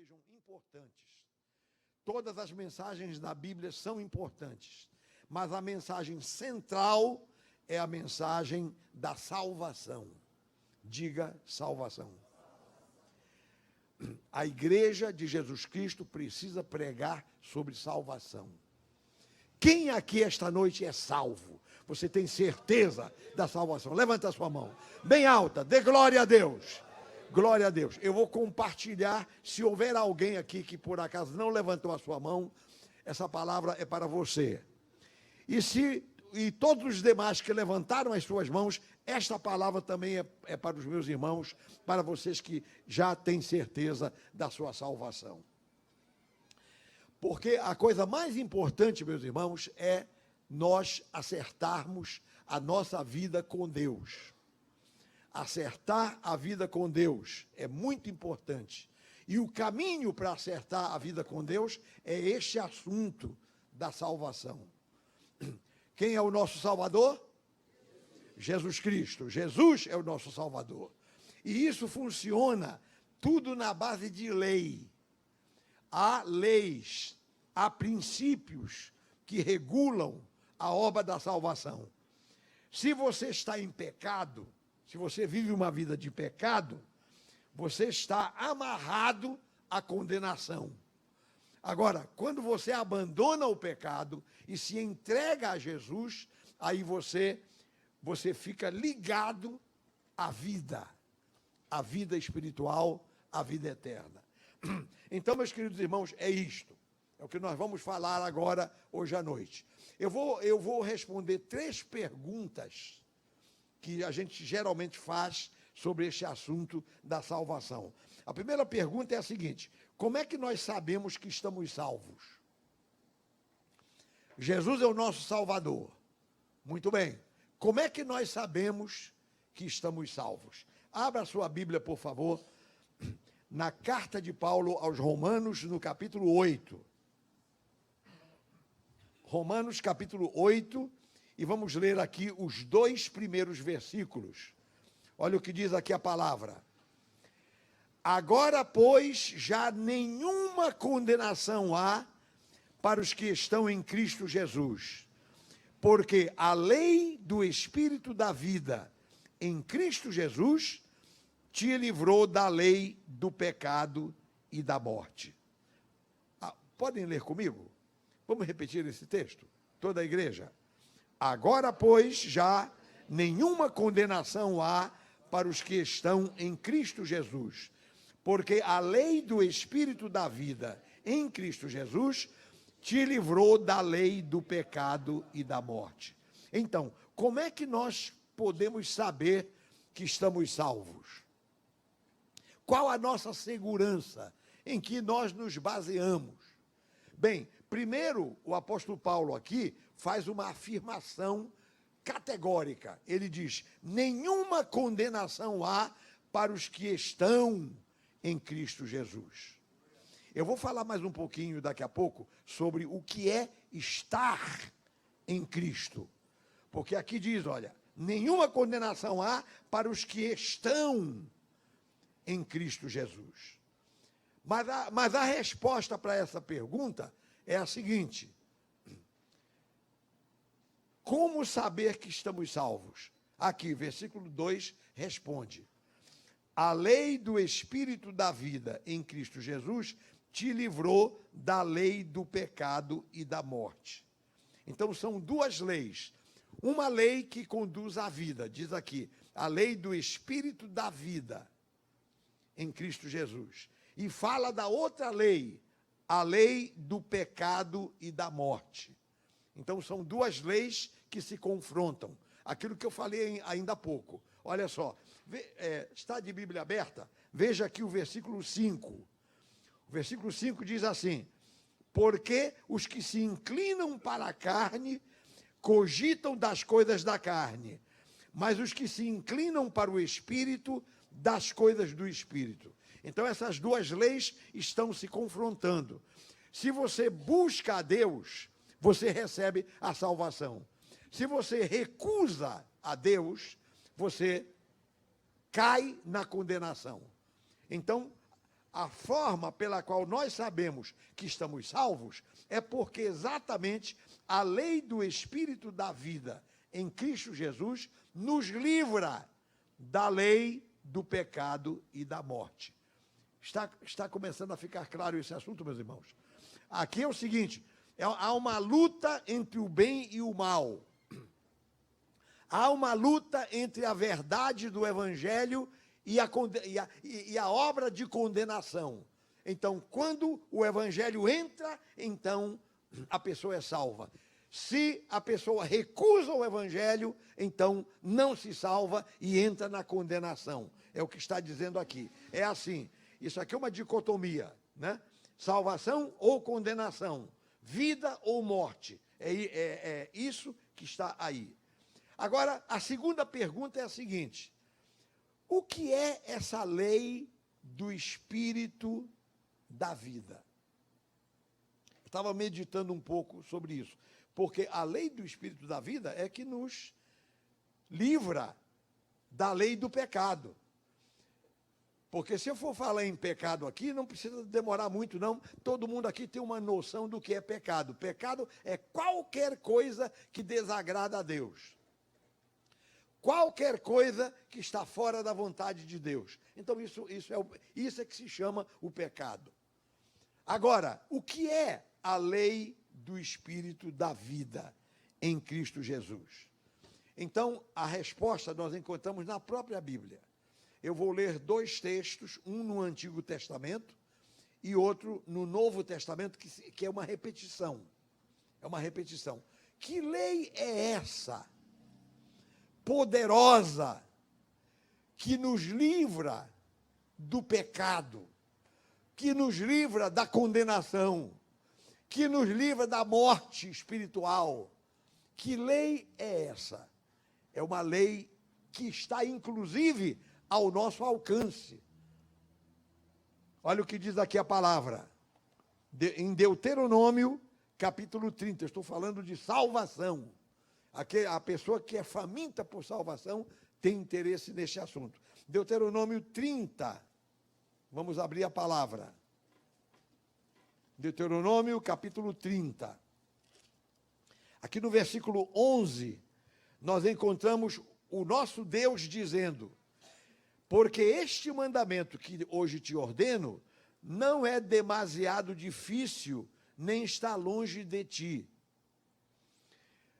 sejam importantes. Todas as mensagens da Bíblia são importantes, mas a mensagem central é a mensagem da salvação. Diga salvação. A igreja de Jesus Cristo precisa pregar sobre salvação. Quem aqui esta noite é salvo? Você tem certeza da salvação? Levanta a sua mão, bem alta, dê glória a Deus. Glória a Deus. Eu vou compartilhar, se houver alguém aqui que por acaso não levantou a sua mão, essa palavra é para você. E todos os demais que levantaram as suas mãos, esta palavra também é para os meus irmãos, para vocês que já têm certeza da sua salvação. Porque a coisa mais importante, meus irmãos, é nós acertarmos a nossa vida com Deus. Acertar a vida com Deus é muito importante. E o caminho para acertar a vida com Deus é este assunto da salvação. Quem é o nosso Salvador? Jesus Cristo. Jesus é o nosso Salvador. E isso funciona tudo na base de lei. Há leis, há princípios que regulam a obra da salvação. Se você está em pecado, se você vive uma vida de pecado, você está amarrado à condenação. Agora, quando você abandona o pecado e se entrega a Jesus, aí você fica ligado à vida espiritual, à vida eterna. Então, meus queridos irmãos, é isto. É o que nós vamos falar agora, hoje à noite. Eu vou responder 3 perguntas que a gente geralmente faz sobre este assunto da salvação. A primeira pergunta é a seguinte: como é que nós sabemos que estamos salvos? Jesus é o nosso Salvador. Muito bem. Como é que nós sabemos que estamos salvos? Abra a sua Bíblia, por favor, na carta de Paulo aos Romanos, no capítulo 8. Romanos, capítulo 8, e vamos ler aqui os 2 primeiros versículos. Olha o que diz aqui a palavra. Agora, pois, já nenhuma condenação há para os que estão em Cristo Jesus, porque a lei do Espírito da vida em Cristo Jesus te livrou da lei do pecado e da morte. Podem ler comigo? Vamos repetir esse texto? Toda a igreja. Agora, pois, já nenhuma condenação há para os que estão em Cristo Jesus, porque a lei do Espírito da vida em Cristo Jesus te livrou da lei do pecado e da morte. Então, como é que nós podemos saber que estamos salvos? Qual a nossa segurança? Em que nós nos baseamos? Bem, primeiro, o apóstolo Paulo aqui faz uma afirmação categórica. Ele diz: nenhuma condenação há para os que estão em Cristo Jesus. Eu vou falar mais um pouquinho daqui a pouco sobre o que é estar em Cristo. Porque aqui diz, olha, nenhuma condenação há para os que estão em Cristo Jesus. Mas a resposta para essa pergunta é a seguinte: como saber que estamos salvos? Aqui, versículo 2 responde: a lei do Espírito da vida em Cristo Jesus te livrou da lei do pecado e da morte. Então, são 2 leis. Uma lei que conduz à vida, diz aqui, a lei do Espírito da vida em Cristo Jesus. E fala da outra lei, a lei do pecado e da morte. Então, são 2 leis que se confrontam. Aquilo que eu falei ainda há pouco. Olha só, está de Bíblia aberta? Veja aqui o versículo 5. O versículo 5 diz assim: porque os que se inclinam para a carne cogitam das coisas da carne, mas os que se inclinam para o Espírito, das coisas do Espírito. Então, essas 2 leis estão se confrontando. Se você busca a Deus, você recebe a salvação. Se você recusa a Deus, você cai na condenação. Então, a forma pela qual nós sabemos que estamos salvos é porque exatamente a lei do Espírito da vida em Cristo Jesus nos livra da lei do pecado e da morte. Está começando a ficar claro esse assunto, meus irmãos? Aqui é o seguinte, há uma luta entre o bem e o mal. Há uma luta entre a verdade do Evangelho e a obra de condenação. Então, quando o Evangelho entra, então a pessoa é salva. Se a pessoa recusa o Evangelho, então não se salva e entra na condenação. É o que está dizendo aqui. É assim, isso aqui é uma dicotomia, né? Salvação ou condenação, vida ou morte. É isso que está aí. Agora, a segunda pergunta é a seguinte: o que é essa lei do Espírito da vida? Eu estava meditando um pouco sobre isso, porque a lei do Espírito da vida é que nos livra da lei do pecado. Porque se eu for falar em pecado aqui, não precisa demorar muito, não. Todo mundo aqui tem uma noção do que é pecado. Pecado é qualquer coisa que desagrada a Deus. Qualquer coisa que está fora da vontade de Deus. Então, isso é que se chama o pecado. Agora, o que é a lei do Espírito da vida em Cristo Jesus? Então, a resposta nós encontramos na própria Bíblia. Eu vou ler dois textos, um no Antigo Testamento e outro no Novo Testamento, que é uma repetição. É uma repetição. Que lei é essa? Poderosa, que nos livra do pecado, que nos livra da condenação, que nos livra da morte espiritual. Que lei é essa? É uma lei que está, inclusive, ao nosso alcance. Olha o que diz aqui a palavra. Em Deuteronômio, capítulo 30, eu estou falando de salvação. A pessoa que é faminta por salvação tem interesse neste assunto. Deuteronômio 30, vamos abrir a palavra. Deuteronômio, capítulo 30. Aqui no versículo 11, nós encontramos o nosso Deus dizendo: porque este mandamento que hoje te ordeno não é demasiado difícil, nem está longe de ti.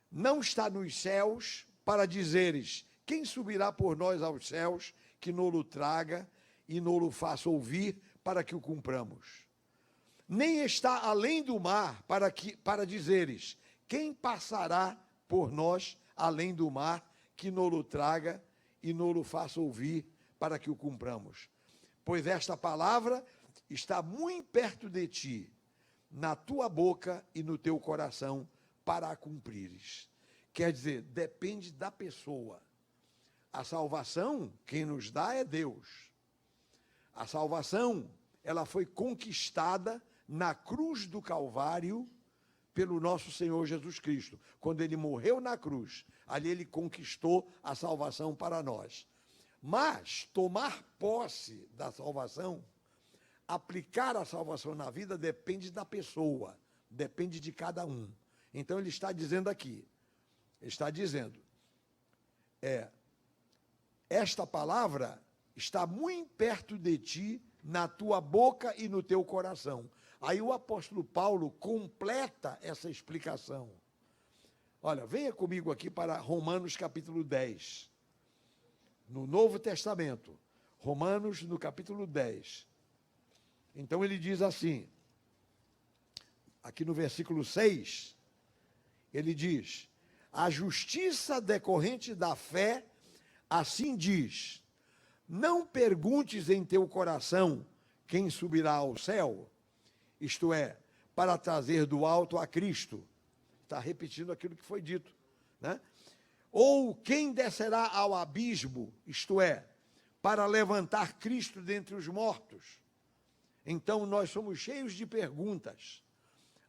Não está nos céus para dizeres: quem subirá por nós aos céus, que nolo traga e nolo faça ouvir, para que o cumpramos. Nem está além do mar para dizeres: quem passará por nós além do mar, que nolo traga e nolo faça ouvir, para que o cumpramos. Pois esta palavra está muito perto de ti, na tua boca e no teu coração, para a cumprires. Quer dizer, depende da pessoa. A salvação, quem nos dá é Deus. A salvação, ela foi conquistada na cruz do Calvário pelo nosso Senhor Jesus Cristo. Quando ele morreu na cruz, ali ele conquistou a salvação para nós. Mas tomar posse da salvação, aplicar a salvação na vida, depende da pessoa, depende de cada um. Então ele está dizendo aqui, está dizendo, esta palavra está muito perto de ti, na tua boca e no teu coração. Aí o apóstolo Paulo completa essa explicação. Olha, venha comigo aqui para Romanos capítulo 10. No Novo Testamento, Romanos, no capítulo 10. Então ele diz assim, aqui no versículo 6, ele diz: a justiça decorrente da fé, assim diz: não perguntes em teu coração quem subirá ao céu, isto é, para trazer do alto a Cristo. Está repetindo aquilo que foi dito, né? Ou quem descerá ao abismo, isto é, para levantar Cristo dentre os mortos. Então, nós somos cheios de perguntas.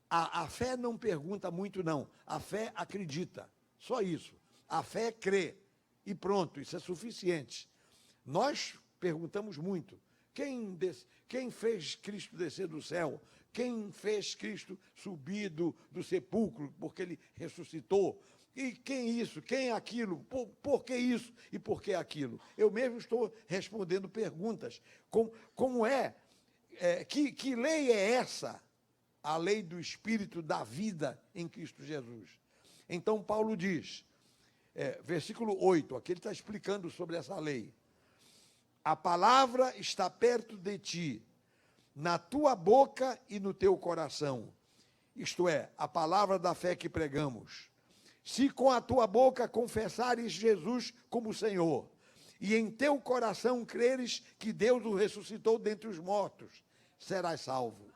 A fé não pergunta muito, não. A fé acredita, só isso. A fé crê, e pronto, isso é suficiente. Nós perguntamos muito. quem fez Cristo descer do céu? Quem fez Cristo subir do sepulcro, porque ele ressuscitou? E quem isso? Quem aquilo? Por que isso e por que aquilo? Eu mesmo estou respondendo perguntas. Como que lei é essa? A lei do Espírito da vida em Cristo Jesus. Então, Paulo diz, versículo 8, aqui ele está explicando sobre essa lei. A palavra está perto de ti, na tua boca e no teu coração. Isto é, a palavra da fé que pregamos. Se com a tua boca confessares Jesus como Senhor, e em teu coração creres que Deus o ressuscitou dentre os mortos, serás salvo.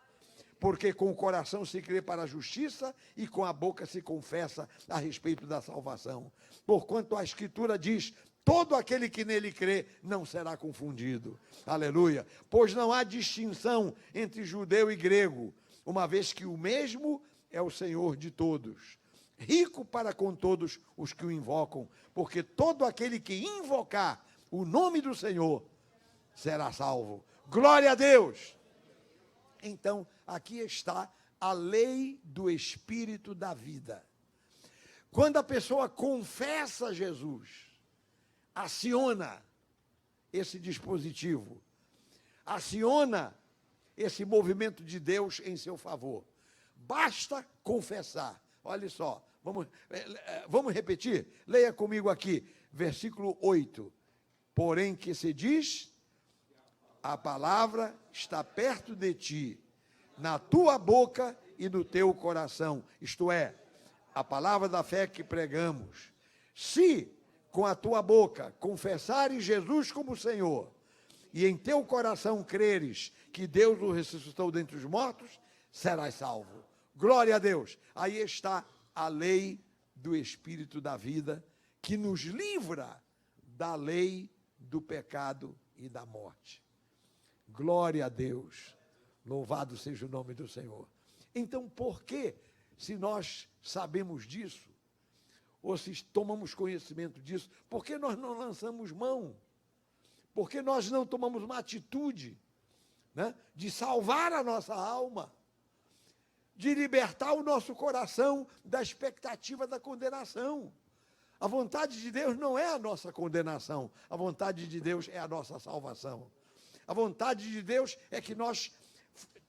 Porque com o coração se crê para a justiça, e com a boca se confessa a respeito da salvação. Porquanto a Escritura diz, todo aquele que nele crê não será confundido. Aleluia. Pois não há distinção entre judeu e grego, uma vez que o mesmo é o Senhor de todos, rico para com todos os que o invocam, porque todo aquele que invocar o nome do Senhor será salvo. Glória a Deus! Então, aqui está a lei do Espírito da vida. Quando a pessoa confessa Jesus, aciona esse dispositivo, aciona esse movimento de Deus em seu favor. Basta confessar. Olha só, vamos repetir? Leia comigo aqui, versículo 8. Porém que se diz, a palavra está perto de ti, na tua boca e no teu coração. Isto é, a palavra da fé que pregamos. Se com a tua boca confessares Jesus como Senhor, e em teu coração creres que Deus o ressuscitou dentre os mortos, serás salvo. Glória a Deus. Aí está a lei do Espírito da vida, que nos livra da lei do pecado e da morte. Glória a Deus. Louvado seja o nome do Senhor. Então, por que, se nós sabemos disso, ou se tomamos conhecimento disso, por que nós não lançamos mão? Por que nós não tomamos uma atitude, né, de salvar a nossa alma, de libertar o nosso coração da expectativa da condenação? A vontade de Deus não é a nossa condenação, a vontade de Deus é a nossa salvação. A vontade de Deus é que nós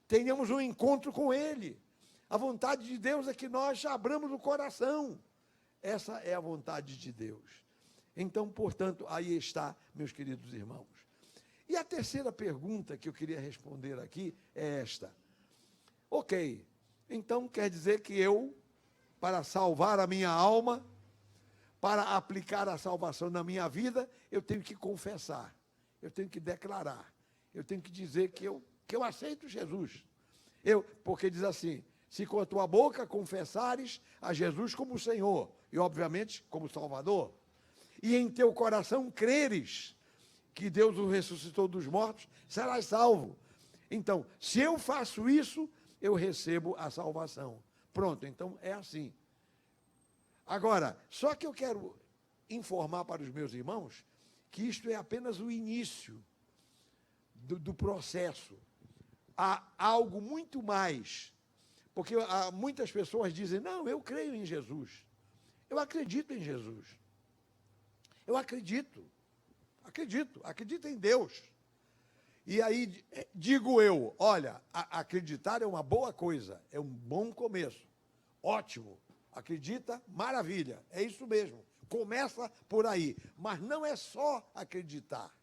tenhamos um encontro com Ele. A vontade de Deus é que nós abramos o coração. Essa é a vontade de Deus. Então, portanto, aí está, meus queridos irmãos. E a terceira pergunta que eu queria responder aqui é esta. Ok, então quer dizer que eu, para salvar a minha alma, para aplicar a salvação na minha vida, eu tenho que confessar, eu tenho que declarar, eu tenho que dizer que eu aceito Jesus. Porque diz assim, se com a tua boca confessares a Jesus como Senhor, e obviamente como Salvador, e em teu coração creres que Deus o ressuscitou dos mortos, serás salvo. Então, se eu faço isso, eu recebo a salvação. Pronto, então é assim. Agora, só que eu quero informar para os meus irmãos que isto é apenas o início do processo. Há algo muito mais, porque muitas pessoas dizem, não, eu creio em Jesus, eu acredito em Jesus, eu acredito em Deus. E aí digo eu, olha, acreditar é uma boa coisa, é um bom começo, ótimo, acredita, maravilha, é isso mesmo, começa por aí, mas não é só acreditar,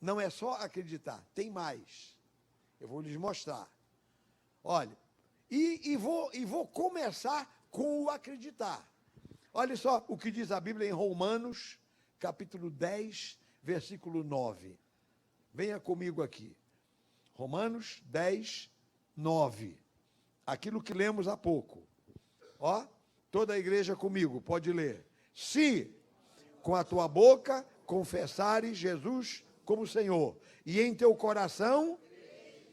não é só acreditar, tem mais, eu vou lhes mostrar, olha, e vou começar com o acreditar. Olha só o que diz a Bíblia em Romanos, capítulo 10, versículo 9. Venha comigo aqui. Romanos 10, 9. Aquilo que lemos há pouco. Ó, toda a igreja comigo, pode ler. Se com a tua boca confessares Jesus como Senhor, e em teu coração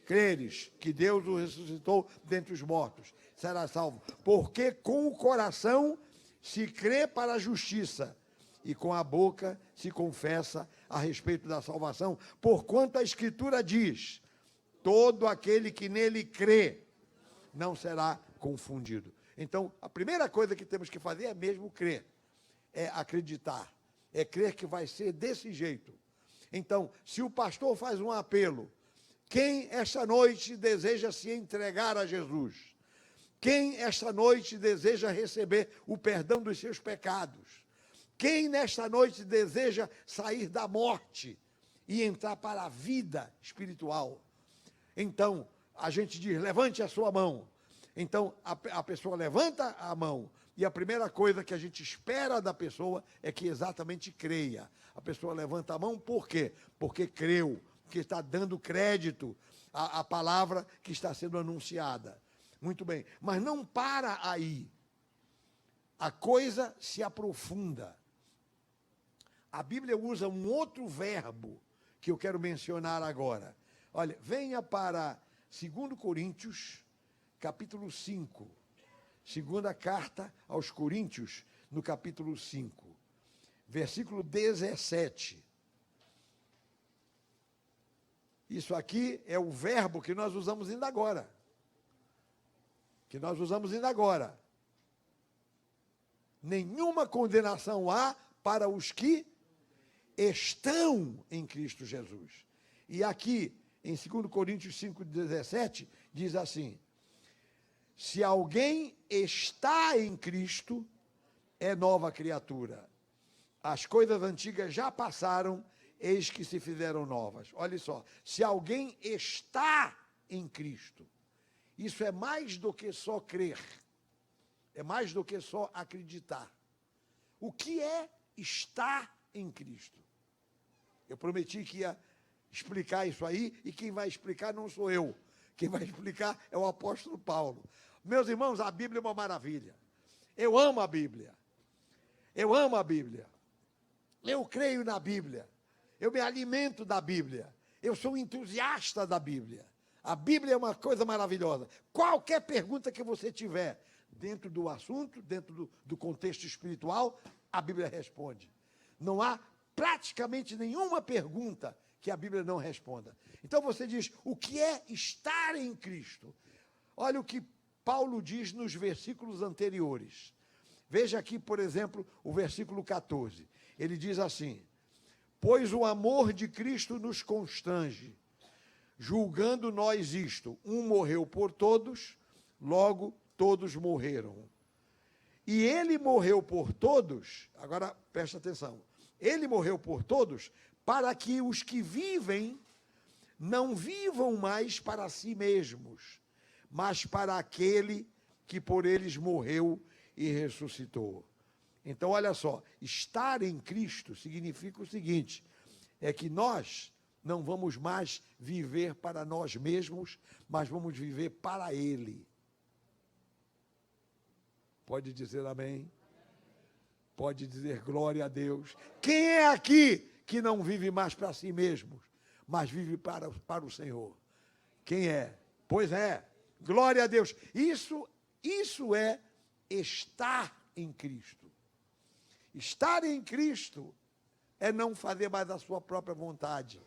creres que Deus o ressuscitou dentre os mortos, serás salvo. Porque com o coração se crê para a justiça, e com a boca se confessa a respeito da salvação, porquanto a Escritura diz: todo aquele que nele crê não será confundido. Então, a primeira coisa que temos que fazer é mesmo crer, é acreditar, é crer que vai ser desse jeito. Então, se o pastor faz um apelo, quem esta noite deseja se entregar a Jesus? Quem esta noite deseja receber o perdão dos seus pecados? Quem nesta noite deseja sair da morte e entrar para a vida espiritual? Então, a gente diz, levante a sua mão. Então, a pessoa levanta a mão, e a primeira coisa que a gente espera da pessoa é que exatamente creia. A pessoa levanta a mão, por quê? Porque creu, porque está dando crédito à palavra que está sendo anunciada. Muito bem, mas não para aí. A coisa se aprofunda. A Bíblia usa um outro verbo que eu quero mencionar agora. Olha, venha para 2 Coríntios, capítulo 5. Segunda carta aos Coríntios, no capítulo 5, versículo 17. Isso aqui é o verbo que nós usamos ainda agora. Nenhuma condenação há para os que estão em Cristo Jesus. E aqui, em 2 Coríntios 5,17, diz assim: se alguém está em Cristo, é nova criatura. As coisas antigas já passaram, eis que se fizeram novas. Olha só, se alguém está em Cristo, isso é mais do que só crer, é mais do que só acreditar. O que é estar em Cristo? Eu prometi que ia explicar isso aí, e quem vai explicar não sou eu. Quem vai explicar é o apóstolo Paulo. Meus irmãos, a Bíblia é uma maravilha. Eu amo a Bíblia. Eu amo a Bíblia. Eu creio na Bíblia. Eu me alimento da Bíblia. Eu sou um entusiasta da Bíblia. A Bíblia é uma coisa maravilhosa. Qualquer pergunta que você tiver dentro do assunto, dentro do contexto espiritual, a Bíblia responde. Não há praticamente nenhuma pergunta que a Bíblia não responda. Então você diz, o que é estar em Cristo? Olha o que Paulo diz nos versículos anteriores. Veja aqui, por exemplo, o versículo 14. Ele diz assim: pois o amor de Cristo nos constrange, julgando nós isto, um morreu por todos, logo todos morreram. E ele morreu por todos, agora presta atenção, ele morreu por todos, para que os que vivem não vivam mais para si mesmos, mas para aquele que por eles morreu e ressuscitou. Então, olha só, estar em Cristo significa o seguinte, é que nós não vamos mais viver para nós mesmos, mas vamos viver para Ele. Pode dizer amém? Pode dizer glória a Deus. Quem é aqui que não vive mais para si mesmo, mas vive para o Senhor? Quem é? Pois é, glória a Deus. Isso é estar em Cristo. Estar em Cristo é não fazer mais a sua própria vontade,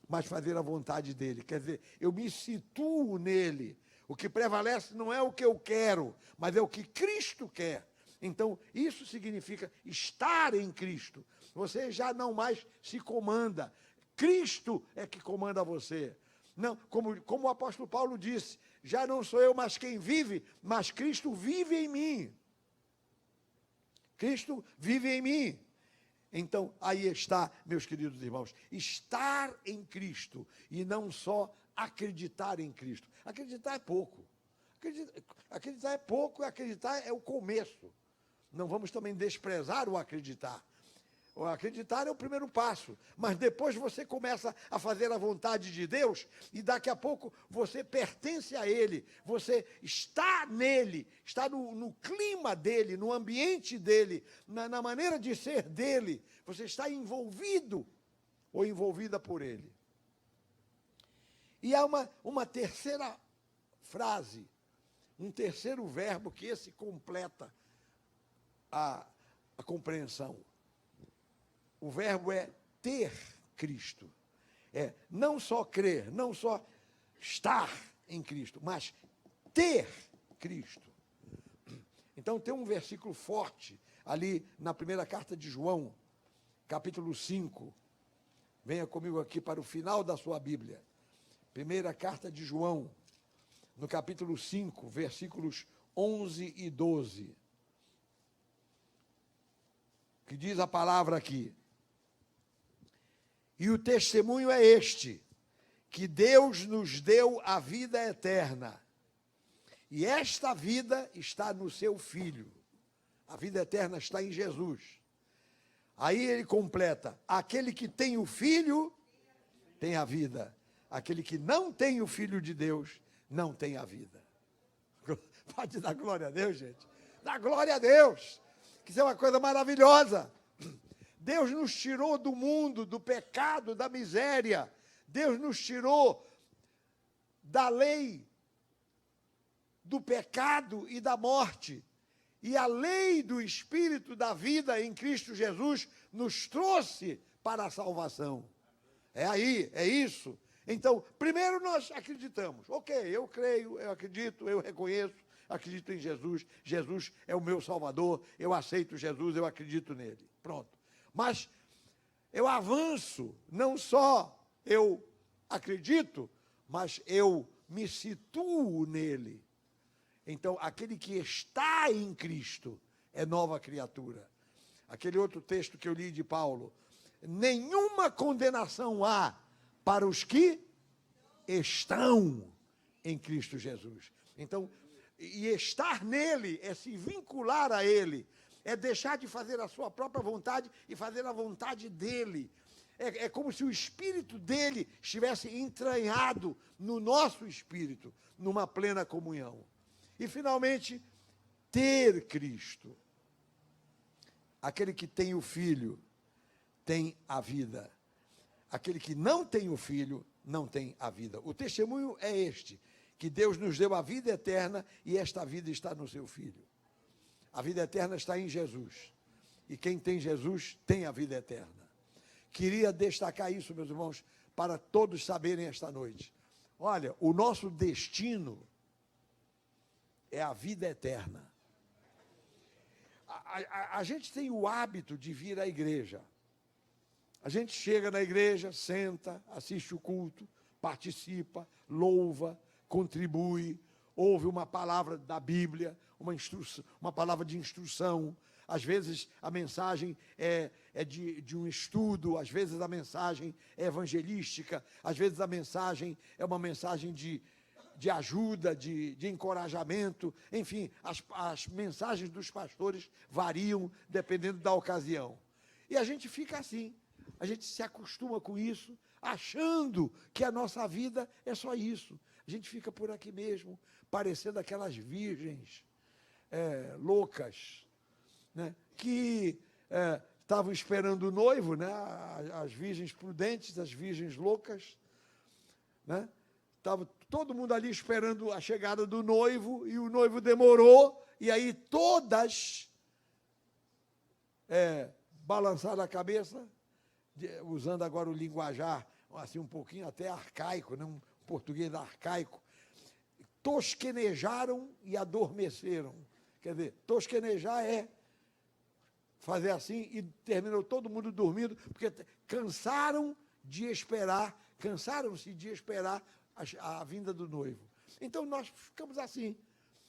mas fazer a vontade dele. Quer dizer, eu me situo nele. O que prevalece não é o que eu quero, mas é o que Cristo quer. Então, isso significa estar em Cristo. Você já não mais se comanda. Cristo é que comanda você. Não, como o apóstolo Paulo disse, já não sou eu mais quem vive, mas Cristo vive em mim. Cristo vive em mim. Então, aí está, meus queridos irmãos, estar em Cristo e não só acreditar em Cristo. Acreditar é pouco. Acreditar é pouco e acreditar é o começo. Não vamos também desprezar o acreditar. O acreditar é o primeiro passo, mas depois você começa a fazer a vontade de Deus e daqui a pouco você pertence a Ele, você está nele, está no clima dele, no ambiente dele, na maneira de ser dele, você está envolvido ou envolvida por Ele. E há uma terceira frase, um terceiro verbo que esse completa a compreensão. O verbo é ter Cristo. É não só crer, não só estar em Cristo, mas ter Cristo. Então tem um versículo forte ali na primeira carta de João, capítulo 5. Venha comigo aqui para o final da sua Bíblia. Primeira carta de João, no capítulo 5, versículos 11 e 12. Que diz a palavra aqui: e o testemunho é este, que Deus nos deu a vida eterna, e esta vida está no seu Filho. A vida eterna está em Jesus. Aí ele completa: aquele que tem o Filho tem a vida, aquele que não tem o Filho de Deus não tem a vida. Pode dar glória a Deus, gente? Dá glória a Deus, que isso é uma coisa maravilhosa. Deus nos tirou do mundo, do pecado, da miséria. Deus nos tirou da lei, do pecado e da morte. E a lei do Espírito da vida em Cristo Jesus nos trouxe para a salvação. É aí, é isso. Então, primeiro nós acreditamos. Ok, eu creio, eu acredito, eu reconheço, acredito em Jesus. Jesus é o meu Salvador, eu aceito Jesus, eu acredito nele. Pronto. Mas eu avanço, não só eu acredito, mas eu me situo nele. Então, aquele que está em Cristo é nova criatura. Aquele outro texto que eu li de Paulo: nenhuma condenação há para os que estão em Cristo Jesus. Então, e estar nele é se vincular a ele, é deixar de fazer a sua própria vontade e fazer a vontade dele. É como se o espírito dele estivesse entranhado no nosso espírito, numa plena comunhão. E, finalmente, ter Cristo. Aquele que tem o Filho tem a vida. Aquele que não tem o Filho não tem a vida. O testemunho é este, que Deus nos deu a vida eterna e esta vida está no seu Filho. A vida eterna está em Jesus. E quem tem Jesus tem a vida eterna. Queria destacar isso, meus irmãos, para todos saberem esta noite. Olha, o nosso destino é a vida eterna. A gente tem o hábito de vir à igreja. A gente chega na igreja, senta, assiste o culto, participa, louva, contribui, ouve uma palavra da Bíblia, uma palavra de instrução. Às vezes a mensagem é de um estudo, às vezes a mensagem é evangelística, às vezes a mensagem é uma mensagem de ajuda, de encorajamento. Enfim, as mensagens dos pastores variam dependendo da ocasião. E a gente fica assim, a gente se acostuma com isso, achando que a nossa vida é só isso. A gente fica por aqui mesmo, parecendo aquelas virgens loucas, né, que estavam esperando o noivo, né, as virgens prudentes, as virgens loucas, né, estava todo mundo ali esperando a chegada do noivo, e o noivo demorou, e aí todas balançaram a cabeça, usando agora o linguajar, assim, um pouquinho até arcaico, né, um português arcaico, tosquenejaram e adormeceram. Quer dizer, tosquenejar é fazer assim e terminou todo mundo dormindo, porque cansaram-se de esperar a vinda do noivo. Então, nós ficamos assim.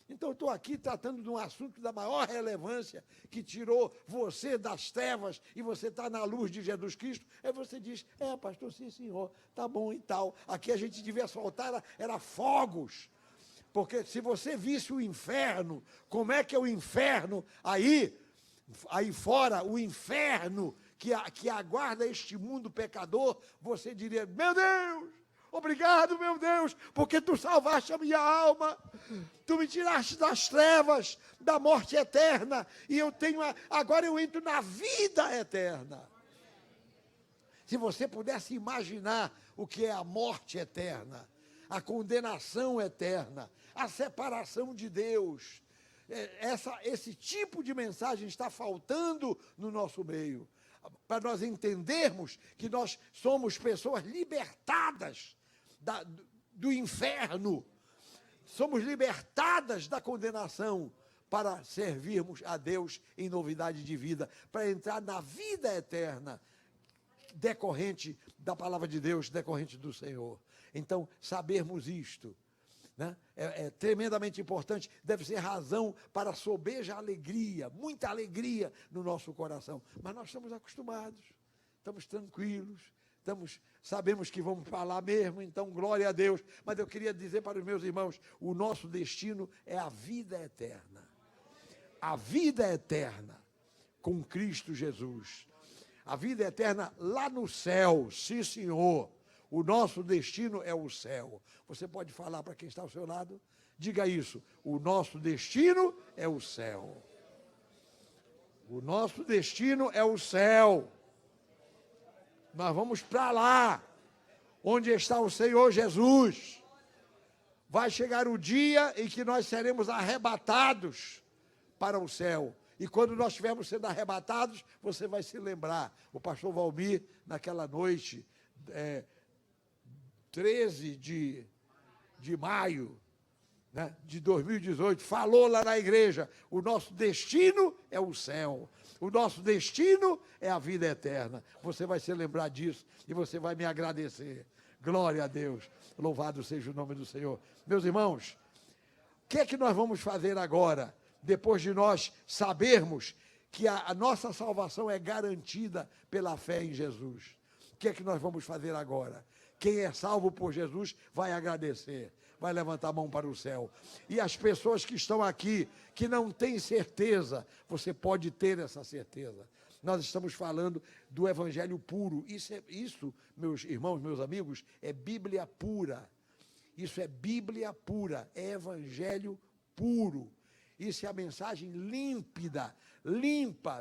Então, eu estou aqui tratando de um assunto da maior relevância, que tirou você das trevas e você está na luz de Jesus Cristo. Aí você diz: pastor, sim, senhor, tá bom e tal. Aqui a gente devia soltar, era fogos. Porque se você visse o inferno, como é que é o inferno aí fora, o inferno que aguarda este mundo pecador, você diria: meu Deus, obrigado, meu Deus, porque tu salvaste a minha alma, tu me tiraste das trevas, da morte eterna, e agora eu entro na vida eterna. Se você pudesse imaginar o que é a morte eterna, a condenação eterna, a separação de Deus, esse tipo de mensagem está faltando no nosso meio. para nós entendermos que nós somos pessoas libertadas do inferno, somos libertadas da condenação para servirmos a Deus em novidade de vida, para entrar na vida eterna, decorrente da palavra de Deus, decorrente do Senhor. Então, sabermos isto, né, é tremendamente importante, deve ser razão para sobeja alegria, muita alegria no nosso coração. Mas nós estamos acostumados, estamos tranquilos, sabemos que vamos falar mesmo, então glória a Deus. Mas eu queria dizer para os meus irmãos, o nosso destino é a vida eterna. A vida eterna com Cristo Jesus. A vida eterna lá no céu, sim, Senhor. O nosso destino é o céu. Você pode falar para quem está ao seu lado? Diga isso. O nosso destino é o céu. O nosso destino é o céu. Nós vamos para lá, onde está o Senhor Jesus. Vai chegar o dia em que nós seremos arrebatados para o céu. E quando nós estivermos sendo arrebatados, você vai se lembrar. O pastor Valmir, naquela noite, 13 de maio, né, de 2018, falou lá na igreja, o nosso destino é o céu. O nosso destino é a vida eterna. Você vai se lembrar disso e você vai me agradecer. Glória a Deus. Louvado seja o nome do Senhor. Meus irmãos, o que é que nós vamos fazer agora? Depois de nós sabermos que a nossa salvação é garantida pela fé em Jesus. O que é que nós vamos fazer agora? Quem é salvo por Jesus vai agradecer, vai levantar a mão para o céu. E as pessoas que estão aqui, que não têm certeza, você pode ter essa certeza. Nós estamos falando do evangelho puro. Isso, meus irmãos, meus amigos, é Bíblia pura. Isso é Bíblia pura, é evangelho puro. Isso é a mensagem limpa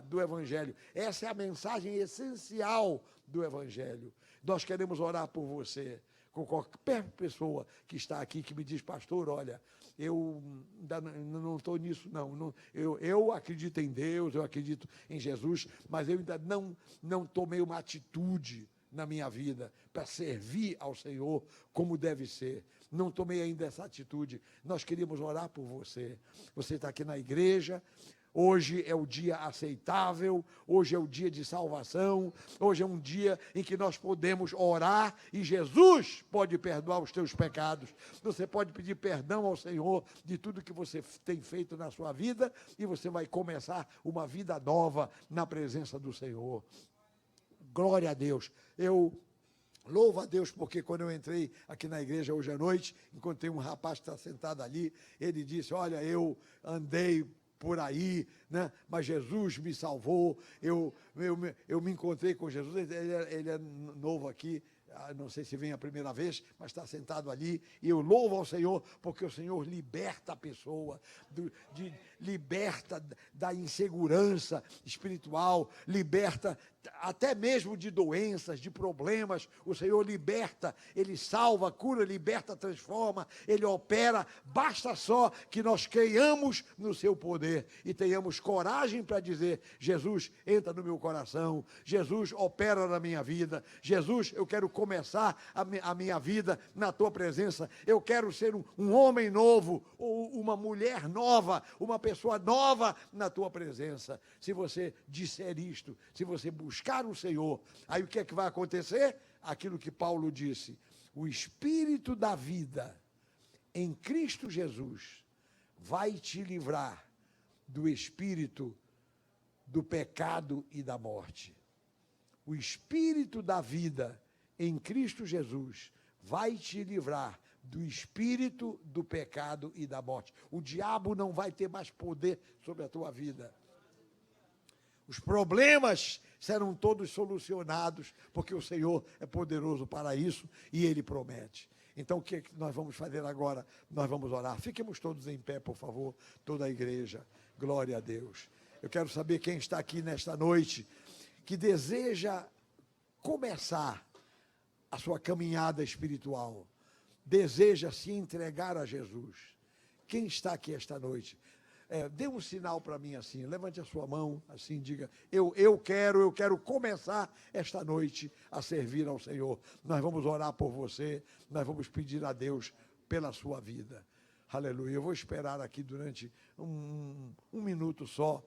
do Evangelho. Essa é a mensagem essencial do Evangelho. Nós queremos orar por você, com qualquer pessoa que está aqui, que me diz, pastor, olha, eu ainda não estou nisso, não. Eu acredito em Deus, eu acredito em Jesus, mas eu ainda não tomei uma atitude na minha vida para servir ao Senhor como deve ser. Não tomei ainda essa atitude. Nós queríamos orar por você. Você está aqui na igreja. Hoje é o dia aceitável, hoje é o dia de salvação, hoje é um dia em que nós podemos orar e Jesus pode perdoar os teus pecados. Você pode pedir perdão ao Senhor de tudo que você tem feito na sua vida e você vai começar uma vida nova na presença do Senhor. Glória a Deus. Eu louvo a Deus, porque quando eu entrei aqui na igreja hoje à noite, encontrei um rapaz que está sentado ali, ele disse, olha, eu andei por aí, né? Mas Jesus me salvou, eu me encontrei com Jesus, ele é novo aqui, não sei se vem a primeira vez, mas está sentado ali, e eu louvo ao Senhor, porque o Senhor liberta a pessoa, liberta da insegurança espiritual, liberta até mesmo de doenças, de problemas. O Senhor liberta, Ele salva, cura, liberta, transforma, Ele opera. Basta só que nós creiamos no seu poder e tenhamos coragem para dizer, Jesus, entra no meu coração, Jesus, opera na minha vida, Jesus, eu quero começar a minha vida na tua presença, eu quero ser um homem novo, ou uma mulher nova, uma pessoa nova na tua presença. Se você disser isto, se você buscar o Senhor, aí o que é que vai acontecer? Aquilo que Paulo disse, o Espírito da vida em Cristo Jesus vai te livrar do espírito do pecado e da morte. O Espírito da vida em Cristo Jesus vai te livrar do espírito do pecado e da morte. O diabo não vai ter mais poder sobre a tua vida. Os problemas serão todos solucionados, porque o Senhor é poderoso para isso e Ele promete. Então, o que nós vamos fazer agora? Nós vamos orar. Fiquemos todos em pé, por favor, toda a igreja. Glória a Deus. Eu quero saber quem está aqui nesta noite, que deseja começar a sua caminhada espiritual, deseja se entregar a Jesus. Quem está aqui esta noite? Dê um sinal para mim assim, levante a sua mão assim, diga, eu quero começar esta noite a servir ao Senhor. Nós vamos orar por você, nós vamos pedir a Deus pela sua vida. Aleluia. Eu vou esperar aqui durante um minuto só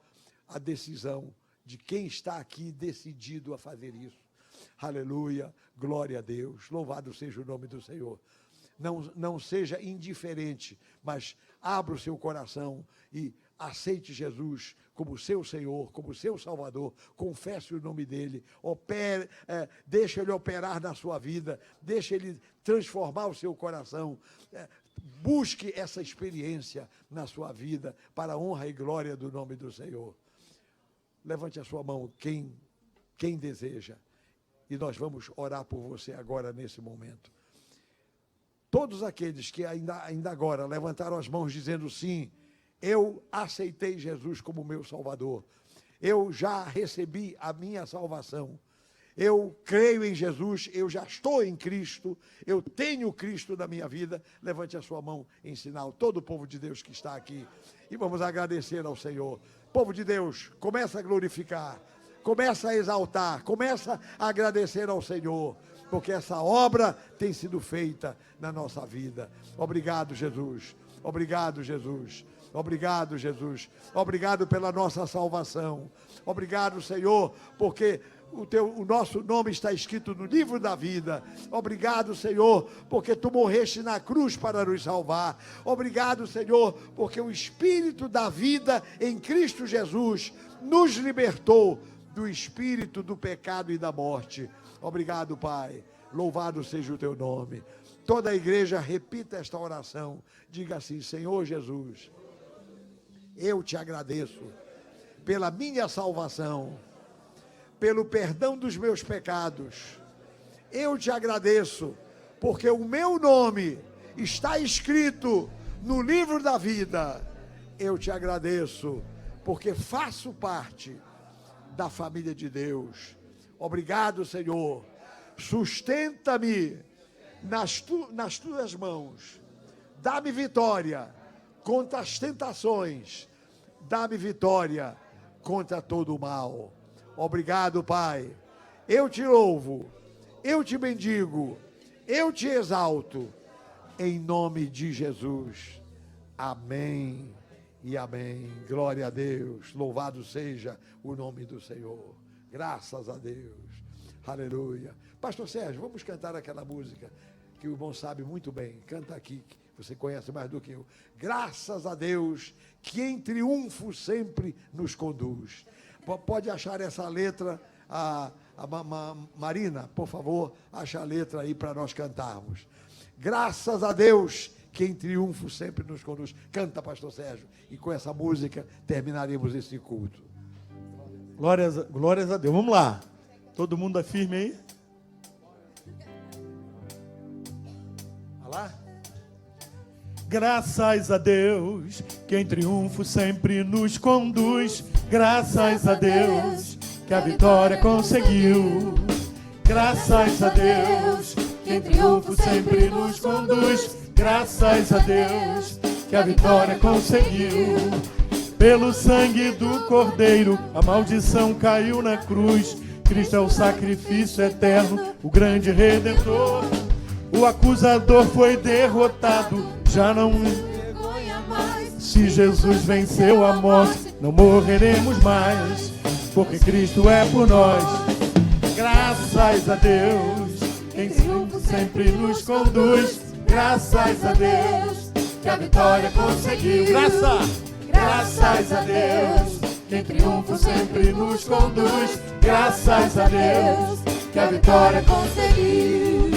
a decisão de quem está aqui decidido a fazer isso. Aleluia, glória a Deus, louvado seja o nome do Senhor. Não seja indiferente, mas abra o seu coração e aceite Jesus como seu Senhor, como seu Salvador, confesse o nome dele, deixa ele operar na sua vida, deixa ele transformar o seu coração, busque essa experiência na sua vida, para a honra e glória do nome do Senhor. Levante a sua mão, quem deseja, e nós vamos orar por você agora, nesse momento. Todos aqueles que ainda agora levantaram as mãos dizendo sim, eu aceitei Jesus como meu Salvador, eu já recebi a minha salvação, eu creio em Jesus, eu já estou em Cristo, eu tenho Cristo na minha vida. Levante a sua mão em sinal, todo o povo de Deus que está aqui, e vamos agradecer ao Senhor. Povo de Deus, começa a glorificar, começa a exaltar, começa a agradecer ao Senhor, porque essa obra tem sido feita na nossa vida. Obrigado, Jesus. Obrigado, Jesus. Obrigado, Jesus. Obrigado pela nossa salvação. Obrigado, Senhor, porque o nosso nome está escrito no livro da vida. Obrigado, Senhor, porque tu morreste na cruz para nos salvar. Obrigado, Senhor, porque o Espírito da vida em Cristo Jesus nos libertou do espírito do pecado e da morte. Obrigado, Pai. Louvado seja o teu nome. Toda a igreja repita esta oração. Diga assim: Senhor Jesus, eu te agradeço pela minha salvação, pelo perdão dos meus pecados. Eu te agradeço porque o meu nome está escrito no livro da vida. Eu te agradeço porque faço parte da família de Deus. Obrigado, Senhor. Sustenta-me nas tuas mãos. Dá-me vitória contra as tentações. Dá-me vitória contra todo o mal. Obrigado, Pai. Eu te louvo, eu te bendigo, eu te exalto, em nome de Jesus. Amém e amém. Glória a Deus. Louvado seja o nome do Senhor. Graças a Deus. Aleluia. Pastor Sérgio, vamos cantar aquela música que o irmão sabe muito bem. Canta aqui, que você conhece mais do que eu. Graças a Deus, que em triunfo sempre nos conduz. Pode achar essa letra, Marina, por favor, acha a letra aí para nós cantarmos. Graças a Deus, que em triunfo sempre nos conduz. Canta, pastor Sérgio, e com essa música terminaremos esse culto. Glórias a Deus. Vamos lá. Todo mundo é firme aí? Vai lá? Graças a Deus, que em triunfo sempre nos conduz. Graças a Deus, que a vitória conseguiu. Graças a Deus, que em triunfo sempre nos conduz. Graças a Deus, que a vitória conseguiu. Pelo sangue do Cordeiro, a maldição caiu na cruz. Cristo é o sacrifício eterno, o grande Redentor. O acusador foi derrotado, já não vergonha mais. Se Jesus venceu a morte, não morreremos mais, porque Cristo é por nós. Graças a Deus, quem triunfo sempre nos conduz. Graças a Deus, que a vitória conseguiu. Graças a Deus, quem triunfo sempre nos conduz. Graças a Deus, que a vitória conseguiu.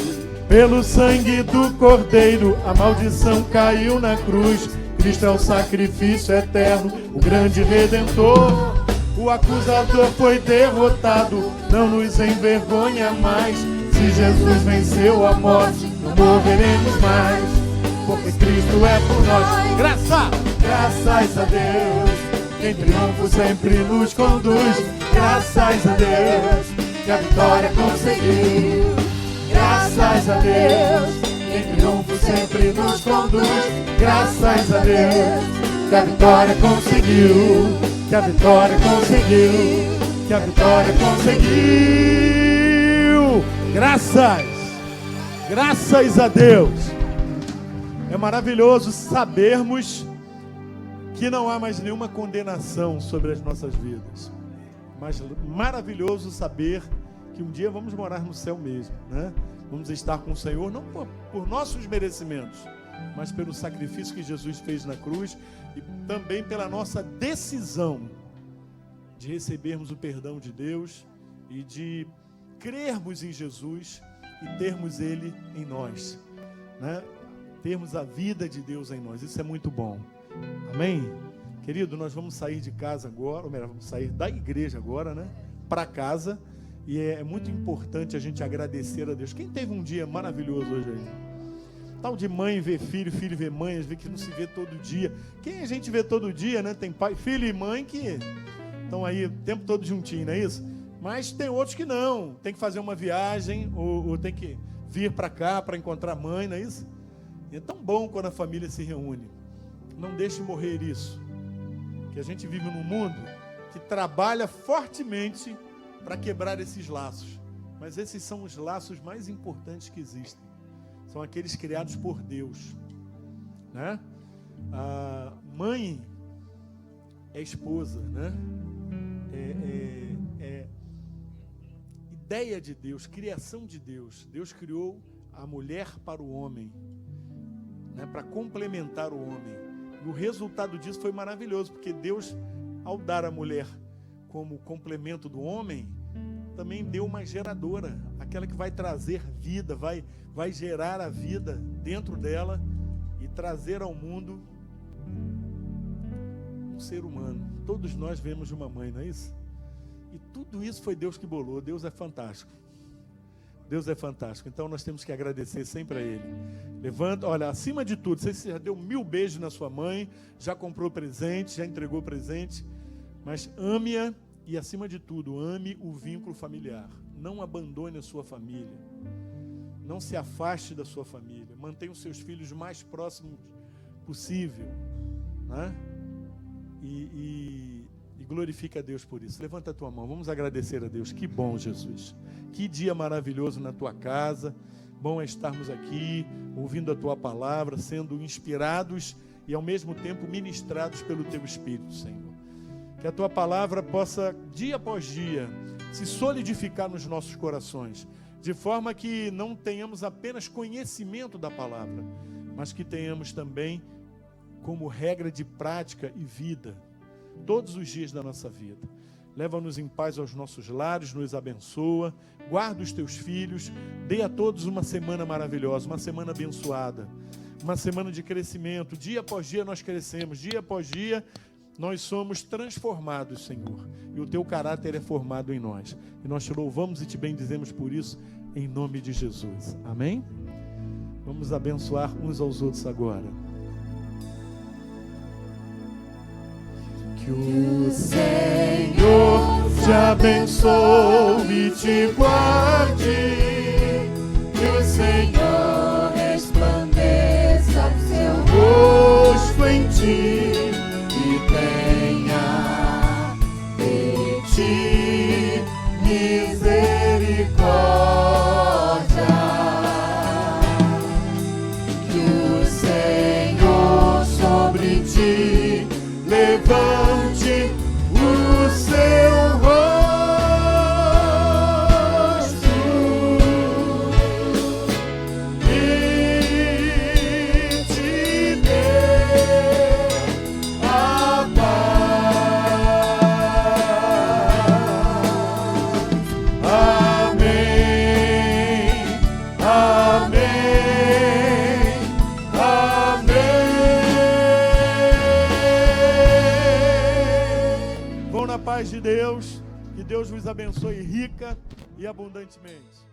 Pelo sangue do Cordeiro, a maldição caiu na cruz. Cristo é o sacrifício eterno, o grande Redentor. O acusador foi derrotado, não nos envergonha mais. Se Jesus venceu a morte, não morreremos mais, porque Cristo é por nós. Graças a Deus, quem triunfo sempre nos conduz. Graças a Deus, que a vitória conseguiu. Graças a Deus, quem triunfo sempre nos conduz. Graças a Deus, que a vitória conseguiu, que a vitória conseguiu, que a vitória conseguiu. Graças a Deus. É maravilhoso sabermos que não há mais nenhuma condenação sobre as nossas vidas. Mas maravilhoso saber que um dia vamos morar no céu mesmo, né? Vamos estar com o Senhor, não por nossos merecimentos, mas pelo sacrifício que Jesus fez na cruz e também pela nossa decisão de recebermos o perdão de Deus e de crermos em Jesus e termos Ele em nós, né? Termos a vida de Deus em nós. Isso é muito bom. Amém? Querido, nós vamos sair de casa agora, ou melhor, vamos sair da igreja agora, né? Para casa. E é muito importante a gente agradecer a Deus. Quem teve um dia maravilhoso hoje aí? Tal de mãe ver filho, filho ver mãe, às vezes que não se vê todo dia. Quem a gente vê todo dia, né? Tem pai, filho e mãe que estão aí o tempo todo juntinho, não é isso? Mas tem outros que não. Tem que fazer uma viagem ou tem que vir para cá para encontrar a mãe, não é isso? E é tão bom quando a família se reúne. Não deixe morrer isso. Que a gente vive num mundo que trabalha fortemente para quebrar esses laços. Mas esses são os laços mais importantes que existem. São aqueles criados por Deus, né? A mãe é esposa, né? É ideia de Deus, criação de Deus. Deus criou a mulher para o homem, né? Para complementar o homem. E o resultado disso foi maravilhoso, porque Deus, ao dar a mulher como complemento do homem, também deu uma geradora, aquela que vai trazer vida, vai gerar a vida dentro dela e trazer ao mundo um ser humano. Todos nós vemos de uma mãe, não é isso? E tudo isso foi Deus que bolou. Deus é fantástico. Deus é fantástico. Então nós temos que agradecer sempre a Ele. Levanta, olha, acima de tudo, você já deu 1000 beijos na sua mãe, já comprou presente, já entregou presente, mas ame-a e, acima de tudo, ame o vínculo familiar. Não abandone a sua família. Não se afaste da sua família. Mantenha os seus filhos o mais próximos possível, né? E glorifica a Deus por isso. Levanta a tua mão, vamos agradecer a Deus. Que bom, Jesus. Que dia maravilhoso na tua casa. Bom é estarmos aqui, ouvindo a tua palavra, sendo inspirados e ao mesmo tempo ministrados pelo teu Espírito, Senhor. Que a tua palavra possa, dia após dia, se solidificar nos nossos corações, de forma que não tenhamos apenas conhecimento da palavra, mas que tenhamos também como regra de prática e vida, todos os dias da nossa vida. Leva-nos em paz aos nossos lares, nos abençoa, guarda os teus filhos, dê a todos uma semana maravilhosa, uma semana abençoada, uma semana de crescimento. Dia após dia nós crescemos, dia após dia nós somos transformados, Senhor, e o teu caráter é formado em nós. E nós te louvamos e te bendizemos por isso, em nome de Jesus. Amém? Vamos abençoar uns aos outros agora. Que o Senhor te abençoe e te guarde. Que o Senhor resplandeça o seu rosto em ti e tenha de ti misericórdia. Que o Senhor sobre ti levante o seu rosto e te dê a paz. Amém, amém, amém. Vão na paz de Deus, que Deus vos abençoe rica e abundantemente.